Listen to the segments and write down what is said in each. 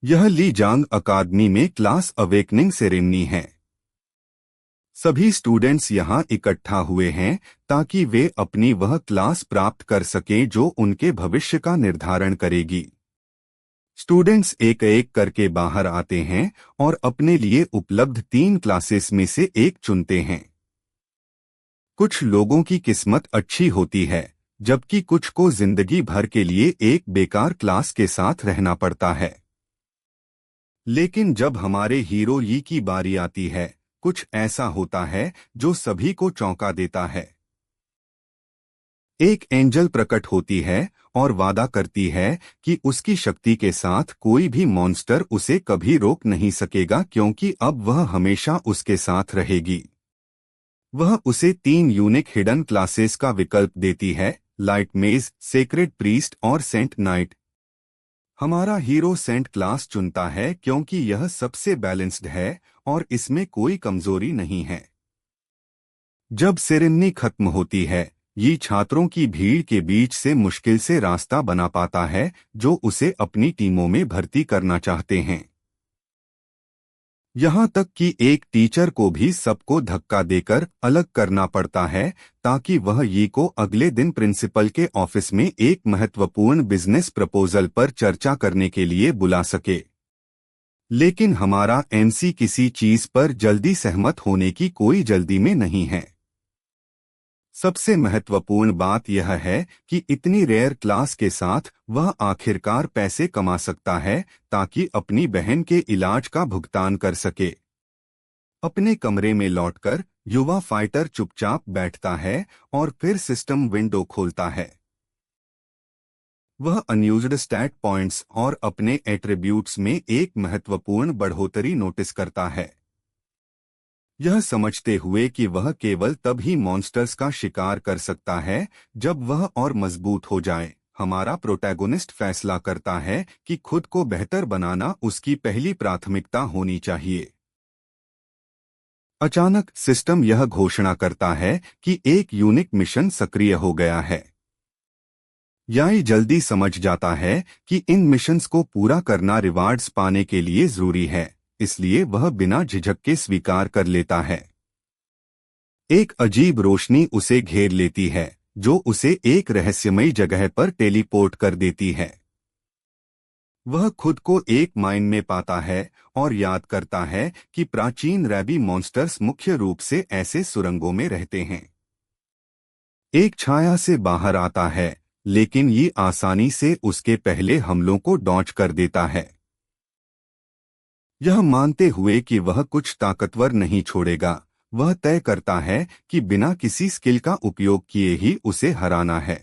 यह ली जांग अकादमी में class awakening ceremony है। सभी स्टूडेंट्स यहां इकट्ठा हुए हैं ताकि वे अपनी वह क्लास प्राप्त कर सकें जो उनके भविष्य का निर्धारण करेगी। स्टूडेंट्स एक एक करके बाहर आते हैं और अपने लिए उपलब्ध 3 क्लासेस में से एक चुनते हैं। कुछ लोगों की किस्मत अच्छी होती है, जबकि कुछ को जिंदगी भर के लिए एक बेकार क्लास के साथ रहना पड़ता है। लेकिन जब हमारे हीरो यी की बारी आती है, कुछ ऐसा होता है जो सभी को चौंका देता है। एक एंजल प्रकट होती है और वादा करती है कि उसकी शक्ति के साथ कोई भी मॉन्स्टर उसे कभी रोक नहीं सकेगा, क्योंकि अब वह हमेशा उसके साथ रहेगी। वह उसे 3 यूनिक हिडन क्लासेस का विकल्प देती है: लाइट मेज, सेक्रेड प्रीस्ट और सेंट नाइट। हमारा हीरो सेंट क्लास चुनता है क्योंकि यह सबसे बैलेंस्ड है और इसमें कोई कमजोरी नहीं है। जब सेरेमनी खत्म होती है, ये छात्रों की भीड़ के बीच से मुश्किल से रास्ता बना पाता है जो उसे अपनी टीमों में भर्ती करना चाहते हैं। यहाँ तक कि एक टीचर को भी सबको धक्का देकर अलग करना पड़ता है ताकि वह ये को अगले दिन प्रिंसिपल के ऑफिस में एक महत्वपूर्ण बिजनेस प्रपोजल पर चर्चा करने के लिए बुला सके। लेकिन हमारा एमसी किसी चीज पर जल्दी सहमत होने की कोई जल्दी में नहीं है। सबसे महत्वपूर्ण बात यह है कि इतनी रेयर क्लास के साथ वह आखिरकार पैसे कमा सकता है ताकि अपनी बहन के इलाज का भुगतान कर सके। अपने कमरे में लौटकर युवा फाइटर चुपचाप बैठता है और फिर सिस्टम विंडो खोलता है। वह अनयूज्ड स्टैट पॉइंट्स और अपने एट्रीब्यूट्स में एक महत्वपूर्ण बढ़ोतरी नोटिस करता है, यह समझते हुए कि वह केवल तब ही मॉन्स्टर्स का शिकार कर सकता है जब वह और मजबूत हो जाए। हमारा प्रोटैगोनिस्ट फैसला करता है कि खुद को बेहतर बनाना उसकी पहली प्राथमिकता होनी चाहिए। अचानक सिस्टम यह घोषणा करता है कि एक यूनिक मिशन सक्रिय हो गया है। याई जल्दी समझ जाता है कि इन मिशंस को पूरा करना रिवार्ड्स पाने के लिए जरूरी है, इसलिए वह बिना झिझक के स्वीकार कर लेता है। एक अजीब रोशनी उसे घेर लेती है जो उसे एक रहस्यमयी जगह पर टेलीपोर्ट कर देती है। वह खुद को एक माइन में पाता है और याद करता है कि प्राचीन रैबी मॉन्स्टर्स मुख्य रूप से ऐसे सुरंगों में रहते हैं। एक छाया से बाहर आता है, लेकिन ये आसानी से उसके पहले हमलों को डॉच कर देता है। यह मानते हुए कि वह कुछ ताकतवर नहीं छोड़ेगा, वह तय करता है कि बिना किसी स्किल का उपयोग किए ही उसे हराना है।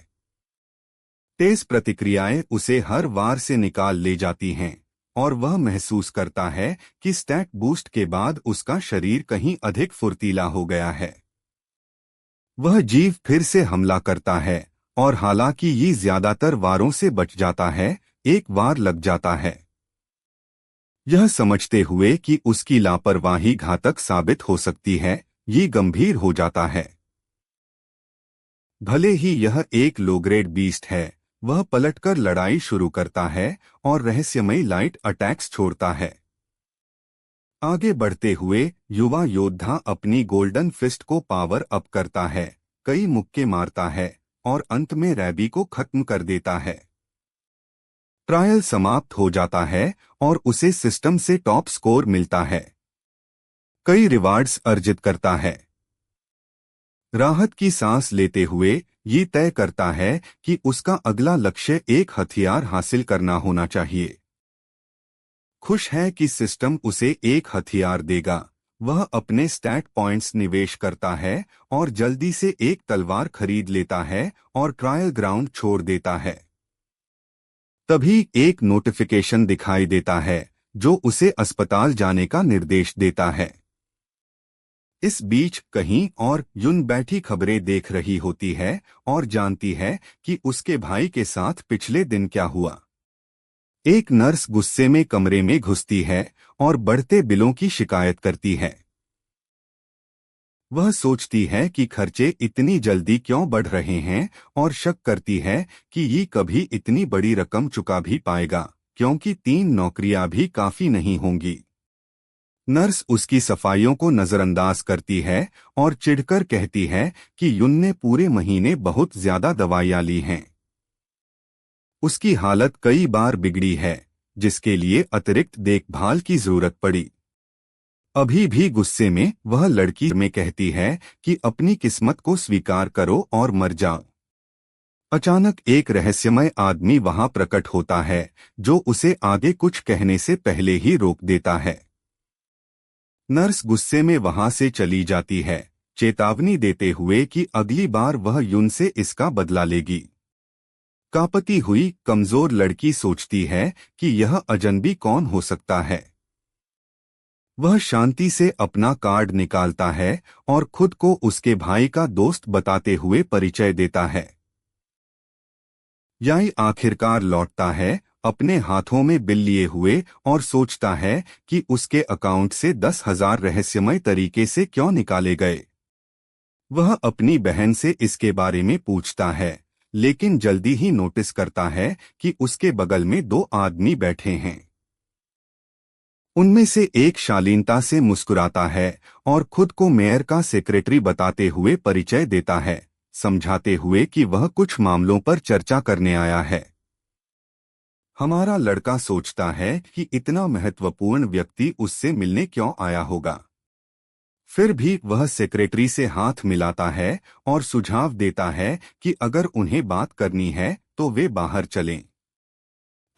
तेज प्रतिक्रियाएं उसे हर वार से निकाल ले जाती हैं और वह महसूस करता है कि स्टैट बूस्ट के बाद उसका शरीर कहीं अधिक फुर्तीला हो गया है। वह जीव फिर से हमला करता है और हालांकि ये ज्यादातर वारों से बच जाता है, एक वार लग जाता है। यह समझते हुए कि उसकी लापरवाही घातक साबित हो सकती है, ये गंभीर हो जाता है। भले ही यह एक लो ग्रेड बीस्ट है, वह पलटकर लड़ाई शुरू करता है और रहस्यमयी लाइट अटैक्स छोड़ता है। आगे बढ़ते हुए युवा योद्धा अपनी गोल्डन फिस्ट को पावर अप करता है, कई मुक्के मारता है और अंत में रैबी को खत्म कर देता है। ट्रायल समाप्त हो जाता है और उसे सिस्टम से टॉप स्कोर मिलता है, कई रिवार्ड्स अर्जित करता है। राहत की सांस लेते हुए ये तय करता है कि उसका अगला लक्ष्य एक हथियार हासिल करना होना चाहिए। खुश है कि सिस्टम उसे एक हथियार देगा, वह अपने स्टैट पॉइंट्स निवेश करता है और जल्दी से एक तलवार खरीद लेता है और ट्रायल ग्राउंड छोड़ देता है। तभी एक नोटिफिकेशन दिखाई देता है जो उसे अस्पताल जाने का निर्देश देता है। इस बीच कहीं और युन बैठी खबरें देख रही होती है और जानती है कि उसके भाई के साथ पिछले दिन क्या हुआ। एक नर्स गुस्से में कमरे में घुसती है और बढ़ते बिलों की शिकायत करती है। वह सोचती है कि खर्चे इतनी जल्दी क्यों बढ़ रहे हैं और शक करती है कि ये कभी इतनी बड़ी रकम चुका भी पाएगा, क्योंकि 3 नौकरियां भी काफी नहीं होंगी। नर्स उसकी सफाइयों को नजरअंदाज करती है और चिढ़कर कहती है कि युन ने पूरे महीने बहुत ज्यादा दवाइयां ली हैं। उसकी हालत कई बार बिगड़ी है, जिसके लिए अतिरिक्त देखभाल की जरूरत पड़ी। अभी भी गुस्से में वह लड़की में कहती है कि अपनी किस्मत को स्वीकार करो और मर जाओ। अचानक एक रहस्यमय आदमी वहां प्रकट होता है जो उसे आगे कुछ कहने से पहले ही रोक देता है। नर्स गुस्से में वहां से चली जाती है, चेतावनी देते हुए कि अगली बार वह युन से इसका बदला लेगी। कांपती हुई कमजोर लड़की सोचती है कि यह अजनबी कौन हो सकता है। वह शांति से अपना कार्ड निकालता है और खुद को उसके भाई का दोस्त बताते हुए परिचय देता है। याई आखिरकार लौटता है, अपने हाथों में बिल लिए हुए, और सोचता है कि उसके अकाउंट से 10,000 रहस्यमय तरीके से क्यों निकाले गए। वह अपनी बहन से इसके बारे में पूछता है, लेकिन जल्दी ही नोटिस करता है कि उसके बगल में 2 आदमी बैठे हैं। उनमें से एक शालीनता से मुस्कुराता है और खुद को मेयर का सेक्रेटरी बताते हुए परिचय देता है, समझाते हुए कि वह कुछ मामलों पर चर्चा करने आया है। हमारा लड़का सोचता है कि इतना महत्वपूर्ण व्यक्ति उससे मिलने क्यों आया होगा। फिर भी वह सेक्रेटरी से हाथ मिलाता है और सुझाव देता है कि अगर उन्हें बात करनी है तो वे बाहर चलें।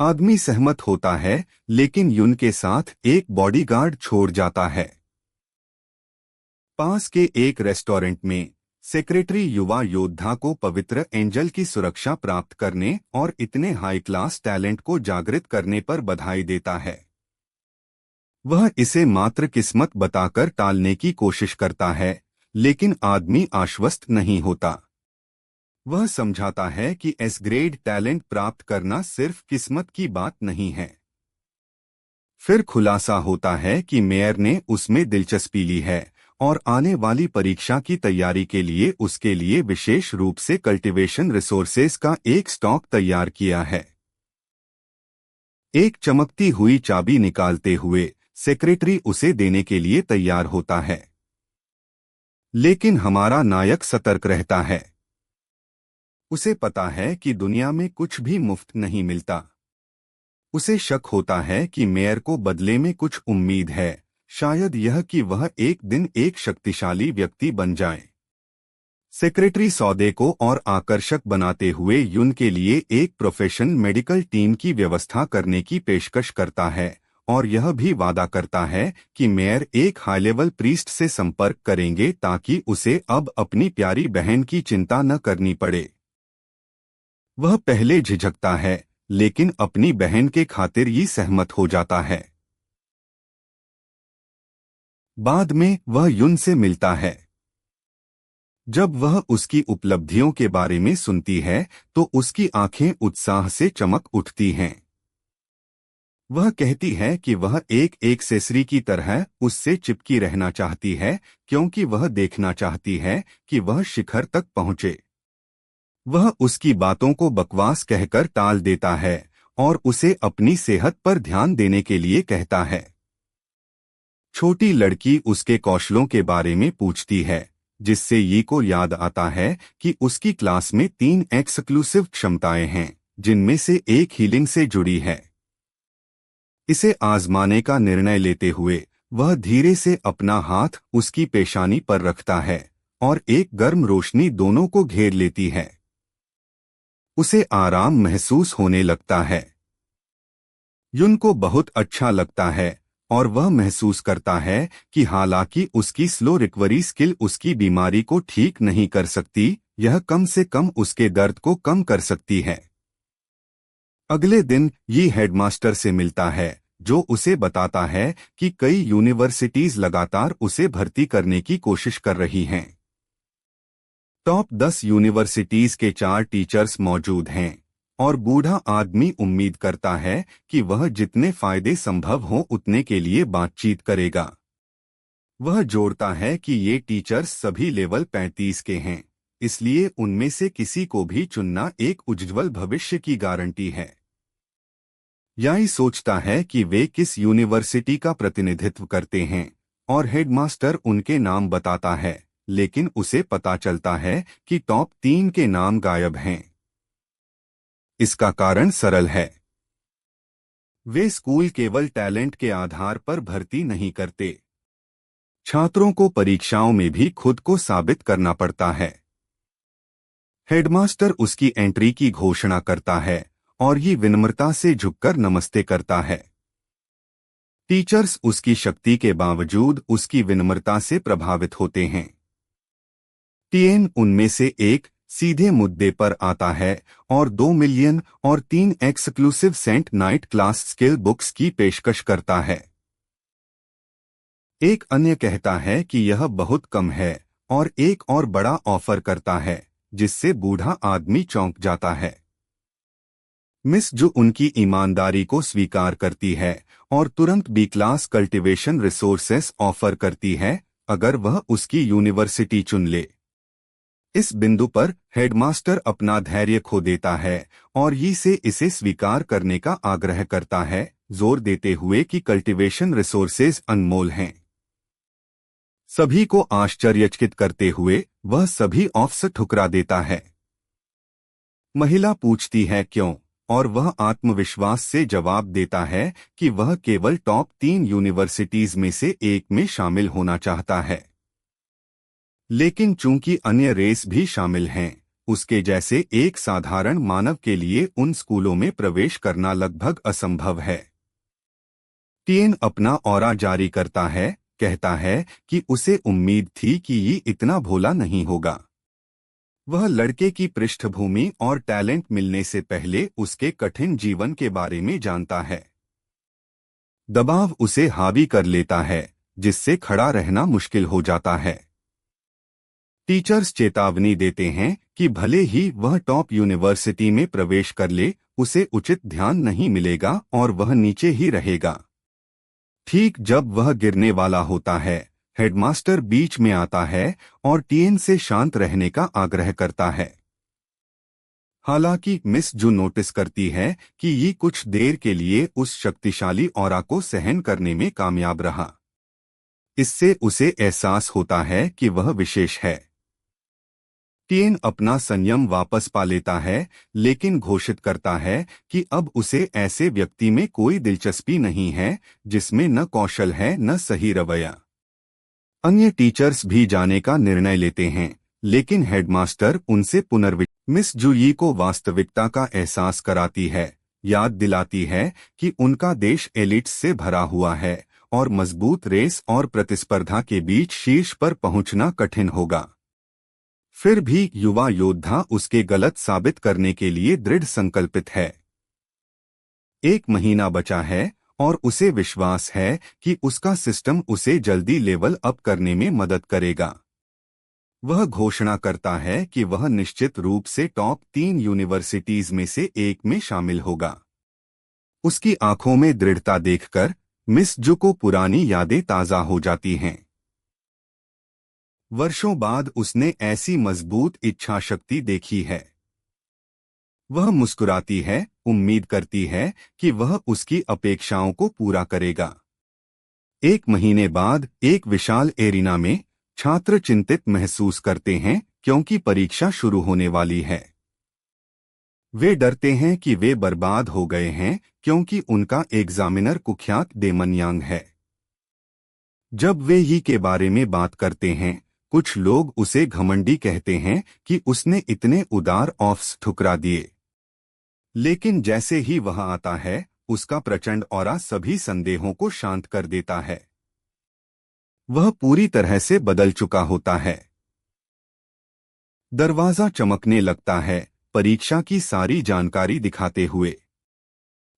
आदमी सहमत होता है, लेकिन युन के साथ एक बॉडीगार्ड छोड़ जाता है। पास के एक रेस्टोरेंट में सेक्रेटरी युवा योद्धा को पवित्र एंजल की सुरक्षा प्राप्त करने और इतने हाई क्लास टैलेंट को जागृत करने पर बधाई देता है। वह इसे मात्र किस्मत बताकर टालने की कोशिश करता है, लेकिन आदमी आश्वस्त नहीं होता। वह समझाता है कि एस ग्रेड टैलेंट प्राप्त करना सिर्फ किस्मत की बात नहीं है। फिर खुलासा होता है कि मेयर ने उसमें दिलचस्पी ली है और आने वाली परीक्षा की तैयारी के लिए उसके लिए विशेष रूप से कल्टीवेशन रिसोर्सेज का एक स्टॉक तैयार किया है। एक चमकती हुई चाबी निकालते हुए सेक्रेटरी उसे देने के लिए तैयार होता है, लेकिन हमारा नायक सतर्क रहता है। उसे पता है कि दुनिया में कुछ भी मुफ्त नहीं मिलता। उसे शक होता है कि मेयर को बदले में कुछ उम्मीद है, शायद यह कि वह एक दिन एक शक्तिशाली व्यक्ति बन जाए। सेक्रेटरी सौदे को और आकर्षक बनाते हुए युन के लिए एक प्रोफेशनल मेडिकल टीम की व्यवस्था करने की पेशकश करता है और यह भी वादा करता है कि मेयर एक हाई लेवल प्रीस्ट से संपर्क करेंगे ताकि उसे अब अपनी प्यारी बहन की चिंता न करनी पड़े। वह पहले झिझकता है, लेकिन अपनी बहन के खातिर ही सहमत हो जाता है। बाद में वह युन से मिलता है। जब वह उसकी उपलब्धियों के बारे में सुनती है तो उसकी आंखें उत्साह से चमक उठती हैं। वह कहती है कि वह एक एक्सेसरी की तरह उससे चिपकी रहना चाहती है, क्योंकि वह देखना चाहती है कि वह शिखर तक पहुंचे। वह उसकी बातों को बकवास कहकर टाल देता है और उसे अपनी सेहत पर ध्यान देने के लिए कहता है। छोटी लड़की उसके कौशलों के बारे में पूछती है, जिससे यी को याद आता है कि उसकी क्लास में 3 एक्सक्लूसिव क्षमताएं हैं, जिनमें से एक हीलिंग से जुड़ी है। इसे आजमाने का निर्णय लेते हुए वह धीरे से अपना हाथ उसकी पेशानी पर रखता है और एक गर्म रोशनी दोनों को घेर लेती है। उसे आराम महसूस होने लगता है। युन को बहुत अच्छा लगता है और वह महसूस करता है कि हालांकि उसकी स्लो रिकवरी स्किल उसकी बीमारी को ठीक नहीं कर सकती, यह कम से कम उसके दर्द को कम कर सकती है। अगले दिन ये हेडमास्टर से मिलता है, जो उसे बताता है कि कई यूनिवर्सिटीज लगातार उसे भर्ती करने की कोशिश कर रही हैं। टॉप 10 यूनिवर्सिटीज के 4 टीचर्स मौजूद हैं और बूढ़ा आदमी उम्मीद करता है कि वह जितने फायदे संभव हो उतने के लिए बातचीत करेगा। वह जोड़ता है कि ये टीचर्स सभी लेवल 35 के हैं, इसलिए उनमें से किसी को भी चुनना एक उज्ज्वल भविष्य की गारंटी है। याई सोचता है कि वे किस यूनिवर्सिटी का प्रतिनिधित्व करते हैं और हेडमास्टर उनके नाम बताता है, लेकिन उसे पता चलता है कि टॉप 3 के नाम गायब हैं। इसका कारण सरल है। वे स्कूल केवल टैलेंट के आधार पर भर्ती नहीं करते। छात्रों को परीक्षाओं में भी खुद को साबित करना पड़ता है। हेडमास्टर उसकी एंट्री की घोषणा करता है और ये विनम्रता से झुककर नमस्ते करता है। टीचर्स उसकी शक्ति के बावजूद उसकी विनम्रता से प्रभावित होते हैं। टिएन उनमें से एक सीधे मुद्दे पर आता है और 2 मिलियन और 3 exclusive cent night class skill books की पेशकश करता है। एक अन्य कहता है कि यह बहुत कम है और एक और बड़ा ऑफर करता है, जिससे बूढ़ा आदमी चौंक जाता है। मिस जो उनकी ईमानदारी को स्वीकार करती है और तुरंत B class cultivation resources offer करती है अगर वह उसकी यूनिवर्सिटी चुन ले। इस बिंदु पर हेडमास्टर अपना धैर्य खो देता है और यी से इसे स्वीकार करने का आग्रह करता है, जोर देते हुए कि कल्टीवेशन रिसोर्सेज अनमोल हैं। सभी को आश्चर्यचकित करते हुए वह सभी ऑफर्स ठुकरा देता है। महिला पूछती है क्यों, और वह आत्मविश्वास से जवाब देता है कि वह केवल टॉप 3 यूनिवर्सिटीज में से एक में शामिल होना चाहता है। लेकिन चूंकि अन्य रेस भी शामिल हैं, उसके जैसे एक साधारण मानव के लिए उन स्कूलों में प्रवेश करना लगभग असंभव है। टिएन अपना ऑरा जारी करता है, कहता है कि उसे उम्मीद थी कि ये इतना भोला नहीं होगा। वह लड़के की पृष्ठभूमि और टैलेंट मिलने से पहले उसके कठिन जीवन के बारे में जानता है। दबाव उसे हावी कर लेता है, जिससे खड़ा रहना मुश्किल हो जाता है। टीचर्स चेतावनी देते हैं कि भले ही वह टॉप यूनिवर्सिटी में प्रवेश कर ले, उसे उचित ध्यान नहीं मिलेगा और वह नीचे ही रहेगा। ठीक जब वह गिरने वाला होता है, हेडमास्टर बीच में आता है और टिएन से शांत रहने का आग्रह करता है। हालांकि मिस जू नोटिस करती है कि ये कुछ देर के लिए उस शक्तिशाली ऑरा को सहन करने में कामयाब रहा। इससे उसे एहसास होता है कि वह विशेष है। टिएन अपना संयम वापस पा लेता है, लेकिन घोषित करता है कि अब उसे ऐसे व्यक्ति में कोई दिलचस्पी नहीं है जिसमें न कौशल है न सही रवैया। अन्य टीचर्स भी जाने का निर्णय लेते हैं, लेकिन हेडमास्टर उनसे मिस जूयी को वास्तविकता का एहसास कराती है, याद दिलाती है कि उनका देश एलिट्स से भरा हुआ है और मजबूत रेस और प्रतिस्पर्धा के बीच शीर्ष पर पहुंचना कठिन होगा। फिर भी युवा योद्धा उसके गलत साबित करने के लिए दृढ़ संकल्पित है। 1 महीना बचा है और उसे विश्वास है कि उसका सिस्टम उसे जल्दी लेवल अप करने में मदद करेगा। वह घोषणा करता है कि वह निश्चित रूप से टॉप 3 यूनिवर्सिटीज में से एक में शामिल होगा। उसकी आंखों में दृढ़ता देखकर मिस जू को पुरानी यादें ताज़ा हो जाती हैं। वर्षों बाद उसने ऐसी मजबूत इच्छा शक्ति देखी है। वह मुस्कुराती है, उम्मीद करती है कि वह उसकी अपेक्षाओं को पूरा करेगा। 1 महीने बाद एक विशाल एरिना में छात्र चिंतित महसूस करते हैं क्योंकि परीक्षा शुरू होने वाली है। वे डरते हैं कि वे बर्बाद हो गए हैं क्योंकि उनका एग्जामिनर कुख्यात डेमन यांग है। जब वे ही के बारे में बात करते हैं, कुछ लोग उसे घमंडी कहते हैं कि उसने इतने उदार ऑफ्स ठुकरा दिए। लेकिन जैसे ही वह आता है, उसका प्रचंड ऑरा सभी संदेहों को शांत कर देता है। वह पूरी तरह से बदल चुका होता है। दरवाजा चमकने लगता है, परीक्षा की सारी जानकारी दिखाते हुए।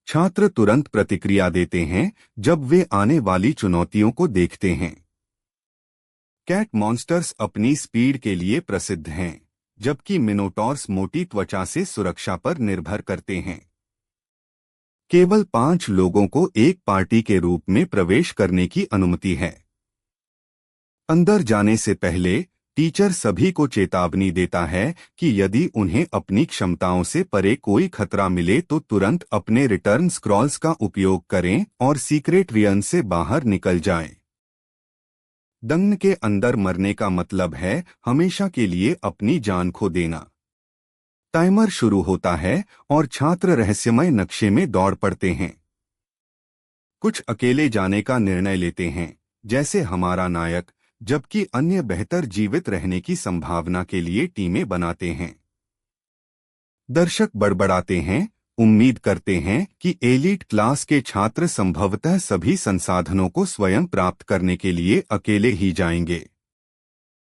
छात्र तुरंत प्रतिक्रिया देते हैं जब वे आने वाली चुनौतियों को देखते हैं। कैट मॉन्स्टर्स अपनी स्पीड के लिए प्रसिद्ध हैं, जबकि मिनोटॉर्स मोटी त्वचा से सुरक्षा पर निर्भर करते हैं। केवल 5 लोगों को एक पार्टी के रूप में प्रवेश करने की अनुमति है। अंदर जाने से पहले टीचर सभी को चेतावनी देता है कि यदि उन्हें अपनी क्षमताओं से परे कोई खतरा मिले तो तुरंत अपने रिटर्न स्क्रॉल्स का उपयोग करें और सीक्रेट रियन से बाहर निकल जाएं। दंगन के अंदर मरने का मतलब है हमेशा के लिए अपनी जान खो देना। टाइमर शुरू होता है और छात्र रहस्यमय नक्शे में दौड़ पड़ते हैं। कुछ अकेले जाने का निर्णय लेते हैं, जैसे हमारा नायक, जबकि अन्य बेहतर जीवित रहने की संभावना के लिए टीमें बनाते हैं। दर्शक बड़बड़ाते हैं, उम्मीद करते हैं कि एलीट क्लास के छात्र संभवतः सभी संसाधनों को स्वयं प्राप्त करने के लिए अकेले ही जाएंगे।